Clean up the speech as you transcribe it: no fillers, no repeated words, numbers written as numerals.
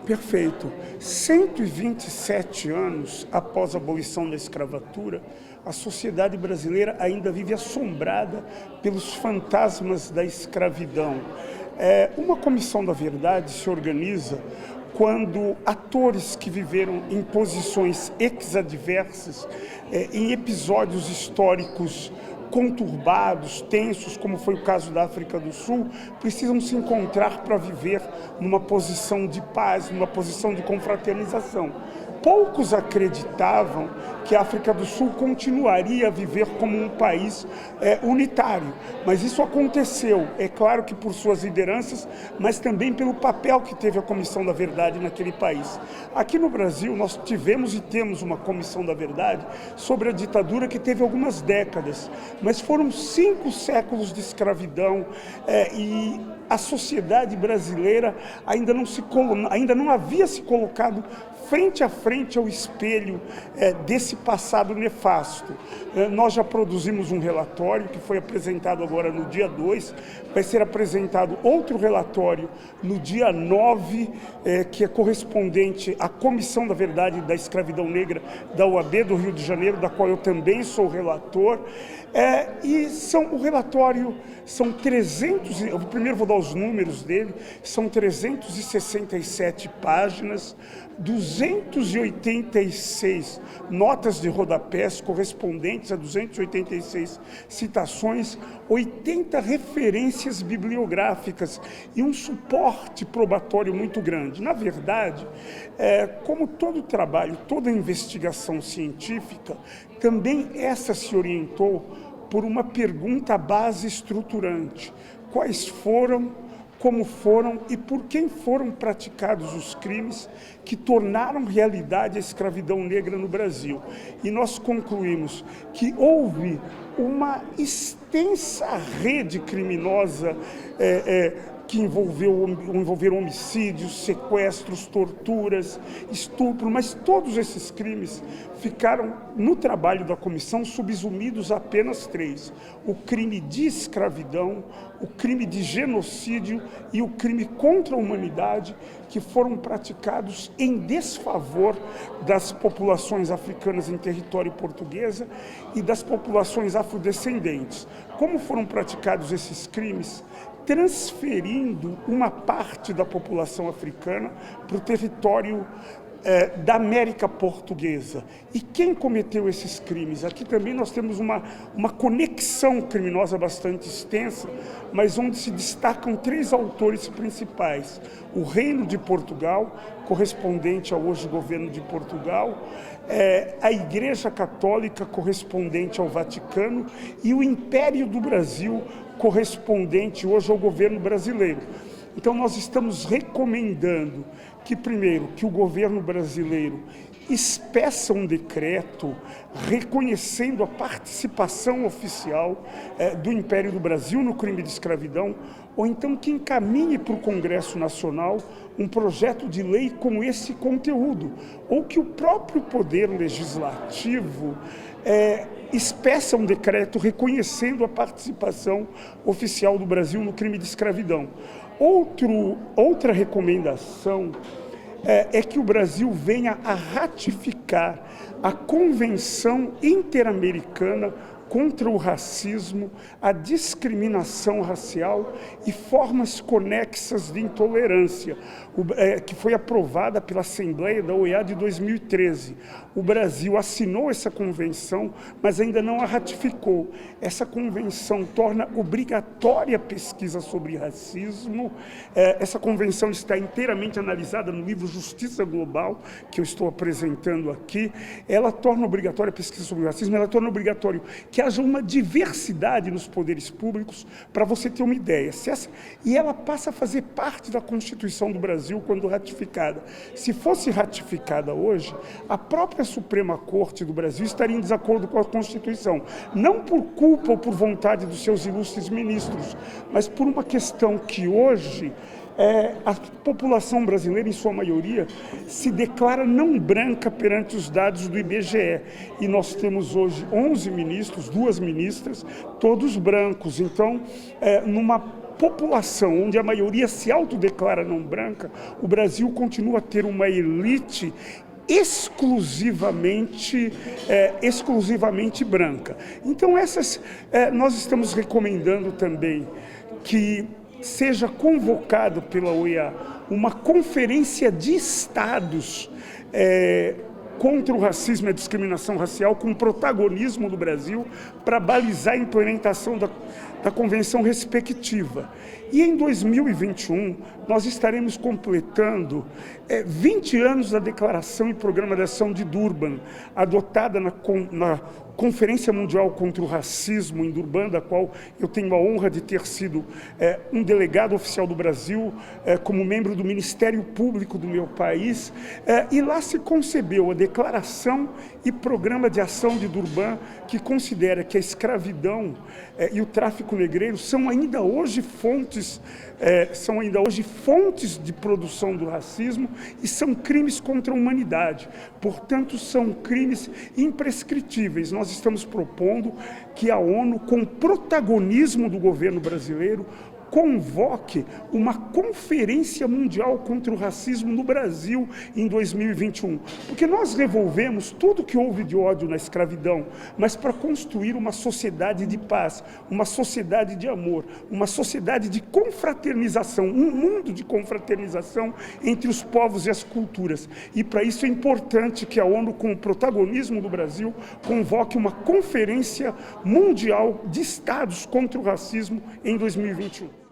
Perfeito. 127 anos após a abolição da escravatura, a sociedade brasileira ainda vive assombrada pelos fantasmas da escravidão. Uma comissão da verdade se organiza quando atores que viveram em posições ex-adversas, em episódios históricos conturbados, tensos, como foi o caso da África do Sul, precisam se encontrar para viver numa posição de paz, numa posição de confraternização. Poucos acreditavam que a África do Sul continuaria a viver como um país unitário, mas isso aconteceu, é claro que por suas lideranças, mas também pelo papel que teve a Comissão da Verdade naquele país. Aqui no Brasil, nós tivemos e temos uma Comissão da Verdade sobre a ditadura que teve algumas décadas, mas foram 5 séculos de escravidão e a sociedade brasileira ainda não havia se colocado frente a frente ao espelho desse passado nefasto. Nós já produzimos um relatório que foi apresentado agora no dia 2, vai ser apresentado outro relatório no dia 9, que é correspondente à Comissão da Verdade da Escravidão Negra da OAB do Rio de Janeiro, da qual eu também sou relator. O relatório são 300, eu primeiro vou dar os números dele, são 367 páginas, 286 notas de rodapés correspondentes a 286 citações, 80 referências bibliográficas e um suporte probatório muito grande. Na verdade, como todo trabalho, toda investigação científica, também essa se orientou por uma pergunta base estruturante: quais foram, como foram e por quem foram praticados os crimes que tornaram realidade a escravidão negra no Brasil. E nós concluímos que houve uma extensa rede criminosa que envolveram homicídios, sequestros, torturas, estupro, mas todos esses crimes ficaram, no trabalho da comissão, subsumidos a apenas 3. O crime de escravidão, o crime de genocídio e o crime contra a humanidade, que foram praticados em desfavor das populações africanas em território portuguesa e das populações afrodescendentes. Como foram praticados esses crimes? Transferindo uma parte da população africana para o território da América Portuguesa. E quem cometeu esses crimes? Aqui também nós temos uma conexão criminosa bastante extensa, mas onde se destacam 3 autores principais: o Reino de Portugal, correspondente ao hoje governo de Portugal, a Igreja Católica, correspondente ao Vaticano, e o Império do Brasil, correspondente hoje ao governo brasileiro. Então nós estamos recomendando que, primeiro, que o governo brasileiro espeça um decreto reconhecendo a participação oficial do Império do Brasil no crime de escravidão, ou então que encaminhe para o Congresso Nacional um projeto de lei com esse conteúdo, ou que o próprio Poder Legislativo espeça um decreto reconhecendo a participação oficial do Brasil no crime de escravidão. Outra recomendação é que o Brasil venha a ratificar a Convenção Interamericana contra o racismo, a discriminação racial e formas conexas de intolerância, que foi aprovada pela Assembleia da OEA de 2013. O Brasil assinou essa convenção, mas ainda não a ratificou. Essa convenção torna obrigatória a pesquisa sobre racismo. Essa convenção está inteiramente analisada no livro Justiça Global, que eu estou apresentando aqui. Ela torna obrigatória a pesquisa sobre racismo, ela torna obrigatório que haja uma diversidade nos poderes públicos, para você ter uma ideia. E ela passa a fazer parte da Constituição do Brasil quando ratificada. Se fosse ratificada hoje, a própria Suprema Corte do Brasil estaria em desacordo com a Constituição. Não por culpa ou por vontade dos seus ilustres ministros, mas por uma questão que hoje a população brasileira, em sua maioria, se declara não branca perante os dados do IBGE. E nós temos hoje 11 ministros, 2 ministras, todos brancos. Então, numa população onde a maioria se autodeclara não branca, o Brasil continua a ter uma elite exclusivamente branca. Então, nós estamos recomendando também que seja convocado pela OEA uma conferência de estados contra o racismo e a discriminação racial, com protagonismo do Brasil, para balizar a implementação da convenção respectiva. E em 2021, nós estaremos completando 20 anos da Declaração e Programa de Ação de Durban, adotada na Conferência Mundial contra o Racismo em Durban, da qual eu tenho a honra de ter sido um delegado oficial do Brasil, como membro do Ministério Público do meu país, e lá se concebeu a Declaração e Programa de Ação de Durban, que considera que a escravidão e o tráfico negreiro são ainda hoje fontes de produção do racismo e são crimes contra a humanidade. Portanto, são crimes imprescritíveis. Nós estamos propondo que a ONU, com protagonismo do governo brasileiro, convoque uma conferência mundial contra o racismo no Brasil em 2021. Porque nós revolvemos tudo que houve de ódio na escravidão, mas para construir uma sociedade de paz, uma sociedade de amor, uma sociedade de confraternização, um mundo de confraternização entre os povos e as culturas. E para isso é importante que a ONU, com o protagonismo do Brasil, convoque uma conferência mundial de estados contra o racismo em 2021.